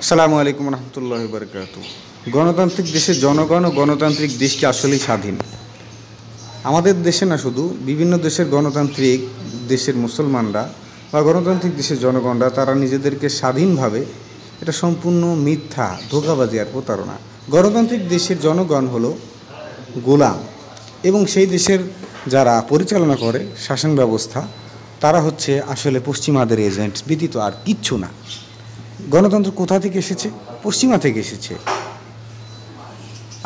আসসালামু আলাইকুম রহমতুল্লাহি ওয়া বারাকাতুহু। গণতান্ত্রিক দেশের জনগণ ও গণতান্ত্রিক দেশ কি আসলেই স্বাধীন? আমাদের দেশে না, শুধু বিভিন্ন দেশের গণতান্ত্রিক দেশের মুসলমানরা বা গণতান্ত্রিক দেশের জনগণরা তারা নিজেদেরকে স্বাধীন ভাবে, এটা সম্পূর্ণ মিথ্যা, ধোঁকাবাজি আর প্রতারণা। গণতান্ত্রিক দেশের জনগণ হলো গোলাম, এবং সেই দেশের যারা পরিচালনা করে শাসন ব্যবস্থা, তারা হচ্ছে আসলে পশ্চিমাদের এজেন্ট ব্যতীত আর কিচ্ছু না। গণতন্ত্র কোথা থেকে এসেছে? পশ্চিমা থেকে এসেছে।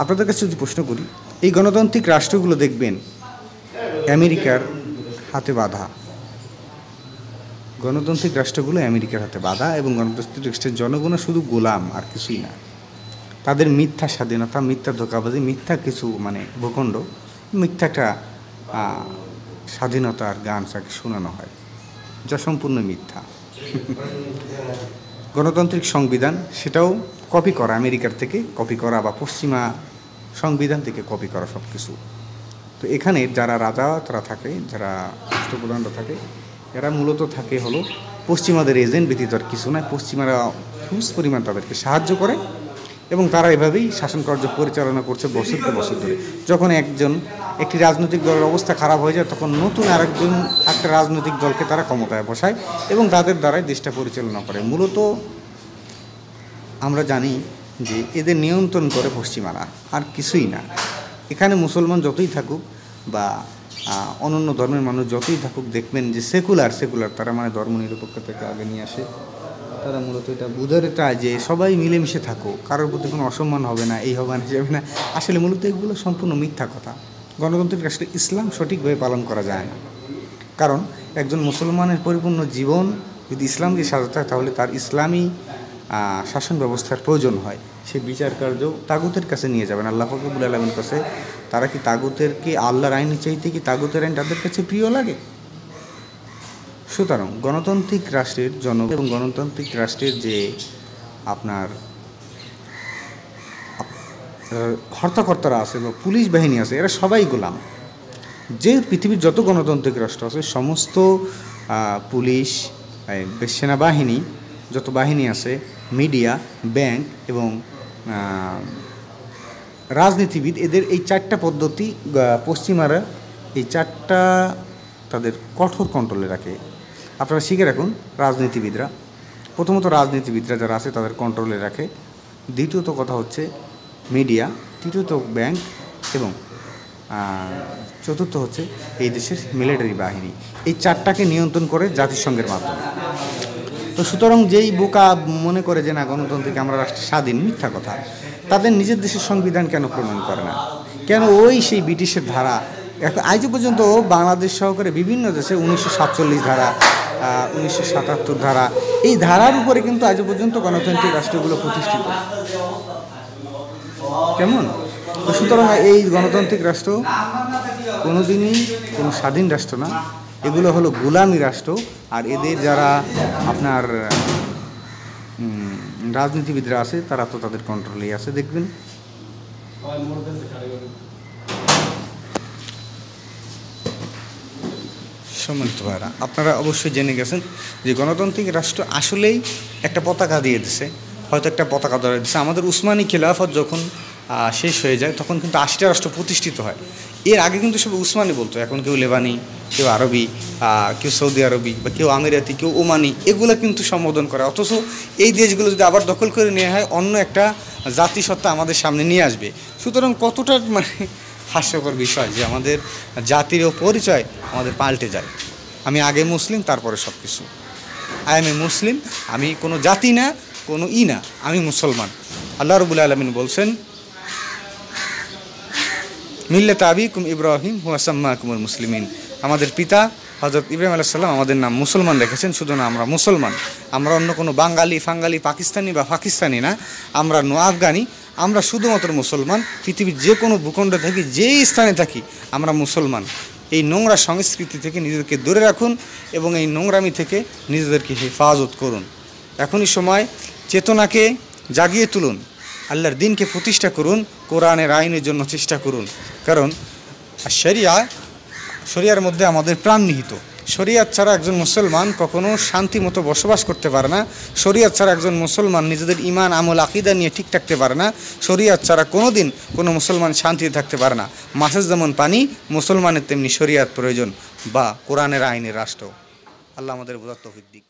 আপনাদের কাছে যদি প্রশ্ন করি, এই গণতান্ত্রিক রাষ্ট্রগুলো দেখবেন আমেরিকার হাতে বাঁধা। গণতান্ত্রিক রাষ্ট্রগুলো আমেরিকার হাতে বাঁধা, এবং গণতান্ত্রিক রাষ্ট্রের জনগণ শুধু গোলাম, আর কিছুই না। তাদের মিথ্যা স্বাধীনতা, মিথ্যা ধোঁকাবাজি, মিথ্যা কিছু ভূখণ্ড, মিথ্যা একটা স্বাধীনতার গান তাকে শোনানো হয়, যা সম্পূর্ণ মিথ্যা। গণতান্ত্রিক সংবিধান সেটাও কপি করা, আমেরিকার থেকে কপি করা বা পশ্চিমা সংবিধান থেকে কপি করা সব কিছু। তো এখানে যারা রাজা তারা থাকে, যারা রাষ্ট্রপ্রধানরা থাকে, এরা মূলত থাকে হলো পশ্চিমাদের এজেন্ট ব্যতীত আর কিছু নয়। পশ্চিমারা হিউজ পরিমাণ তাদেরকে সাহায্য করে, এবং তারা এভাবেই শাসনকার্য পরিচালনা করছে বছরকে বছর ধরে। যখন একটি রাজনৈতিক দলের অবস্থা খারাপ হয়ে যায়, তখন নতুন একটা রাজনৈতিক দলকে তারা ক্ষমতায় বসায়, এবং তাদের দ্বারাই দেশটা পরিচালনা করে। মূলত আমরা জানি যে এদের নিয়ন্ত্রণ করে পশ্চিমারা, আর কিছুই না। এখানে মুসলমান যতই থাকুক বা অন্যান্য ধর্মের মানুষ যতই থাকুক, দেখবেন যে সেকুলার তারা ধর্মনিরপেক্ষতাকে আগে নিয়ে আসে। তারা মূলত এটা বুঝাতে চায় যে সবাই মিলেমিশে থাকো, কারোর প্রতি কোনো অসম্মান হবে না, এই হবে না, যাবে না। আসলে মূলত এগুলো সম্পূর্ণ মিথ্যা কথা। গণতান্ত্রিক রাষ্ট্রে ইসলাম সঠিকভাবে পালন করা যায় না, কারণ একজন মুসলমানের পরিপূর্ণ জীবন যদি ইসলাম দিয়ে সাজাতে হয়, তাহলে তার ইসলামী শাসন ব্যবস্থার প্রয়োজন হয়। সে বিচার কার্য তাগুতের কাছে নিয়ে যাবেন। আল্লাহ পাক রব্বুল আলামিন কাছে তারা কি তাগুতেরকে আল্লাহর আইনের চাইতে কি তাগুতের আইন তাদের কাছে প্রিয় লাগে? সুতরাং গণতান্ত্রিক রাষ্ট্রের এবং গণতান্ত্রিক রাষ্ট্রের যে আপনার হর্তাকর্তারা আছে বা পুলিশ বাহিনী আছে, এরা সবাই গোলাম। যে পৃথিবীর যত গণতান্ত্রিক রাষ্ট্র আছে, সমস্ত পুলিশ, সেনাবাহিনী, যত বাহিনী আছে, মিডিয়া, ব্যাংক এবং রাজনীতিবিদ, এদের এই চারটা পদ্ধতি পশ্চিমারা এই চারটা তাদের কঠোর কন্ট্রোলে রাখে। আপনারা শিখে রাখুন, প্রথমত রাজনীতিবিদরা যারা আছে তাদের কন্ট্রোলে রাখে। দ্বিতীয়ত কথা হচ্ছে মিডিয়া, তৃতীয়ত ব্যাংক, এবং চতুর্থ হচ্ছে এই দেশের মিলিটারি বাহিনী। এই চারটাকে নিয়ন্ত্রণ করে জাতিসংঘের মাধ্যমে। তো সুতরাং যেই বোকা মনে করে যে না, গণতন্ত্রকে আমরা রাষ্ট্র স্বাধীন, মিথ্যা কথা। তাদের নিজের দেশের সংবিধান কেন প্রণয়ন করে না? কেন সেই ব্রিটিশের ধারা আজ পর্যন্ত বাংলাদেশ সহকারে বিভিন্ন দেশে 1947 ধারা, 1977 ধারা, এই ধারার উপরে কিন্তু আজ পর্যন্ত গণতান্ত্রিক রাষ্ট্রগুলো প্রতিষ্ঠিত। কেমন? সুতরাং এই গণতান্ত্রিক রাষ্ট্র কোনোদিনই কোনো স্বাধীন রাষ্ট্র না, এগুলো হলো গোলামি রাষ্ট্র। আর এদের যারা আপনার রাজনীতিবিদরা আছে, তারা তো তাদের কন্ট্রোলেই আছে। দেখবেন সম্মানিত ভাইরা, আপনারা অবশ্যই জেনে গেছেন যে গণতান্ত্রিক রাষ্ট্র আসলেই একটা পতাকা দিয়ে দিছে, হয়তো একটা পতাকা ধরে দিচ্ছে। আমাদের উসমানী খেলাফত যখন শেষ হয়ে যায়, তখন কিন্তু 80টা রাষ্ট্র প্রতিষ্ঠিত হয়। এর আগে কিন্তু সব উসমানী বলতো, এখন কেউ লেবানি, কেউ আরবি, কেউ সৌদি আরবি, বা কেউ আমিরাতি, কেউ ওমানি, এগুলো কিন্তু সম্বোধন করে। অথচ এই দেশগুলো যদি আবার দখল করে নেওয়া হয়, অন্য একটা জাতিসত্তা আমাদের সামনে নিয়ে আসবে। সুতরাং কতটা হাস্যকর বিষয় যে আমাদের জাতির পরিচয় আমাদের পাল্টে যায়। আমি আগে মুসলিম, তারপরে সব কিছু। আই এম এ মুসলিম, আমি কোনো জাতি না, কোনো না, আমি মুসলমান। আল্লাহ রাব্বুল আলামিন বলছেন, মিল্লাত আবিকুম ইব্রাহিম হুয়া সাম্মাকুমুল মুসলিমিন। আমাদের পিতা হযরত ইব্রাহিম আলাইহিস সালাম আমাদের নাম মুসলমান রেখেছেন। শুধু না, আমরা মুসলমান, আমরা অন্য কোনো বাঙালি, পাকিস্তানি বা পাকিস্তানি না, আমরা আফগানি, আমরা শুধুমাত্র মুসলমান। পৃথিবীর যে কোনো ভূখণ্ডে থাকি, যেই স্থানে থাকি, আমরা মুসলমান। এই নোংরা সংস্কৃতি থেকে নিজেদেরকে দূরে রাখুন, এবং এই নোংরামি থেকে নিজেদেরকে হেফাজত করুন। এখনই সময়, চেতনাকে জাগিয়ে তুলুন, আল্লাহর দ্বীনকে প্রতিষ্ঠা করুন, কোরআনের আইনের জন্য চেষ্টা করুন। কারণ শরিয়ার মধ্যে আমাদের প্রাণ নিহিত। শরিয়াত ছাড়া একজন মুসলমান কখনো শান্তি মতো বসবাস করতে পারে না। শরিয়াত ছাড়া একজন মুসলমান নিজেদের ঈমান আমল আকীদা নিয়ে ঠিক থাকতে পারে না। শরিয়াত ছাড়া কোনো দিন কোনো মুসলমান শান্তিতে থাকতে পারে না। মাছের যেমন পানি, মুসলমানের তেমনি শরিয়াত প্রয়োজন, বা কোরআনের আইনের রাষ্ট্র। আল্লাহ আমাদের বোঝার তৌফিক দিক।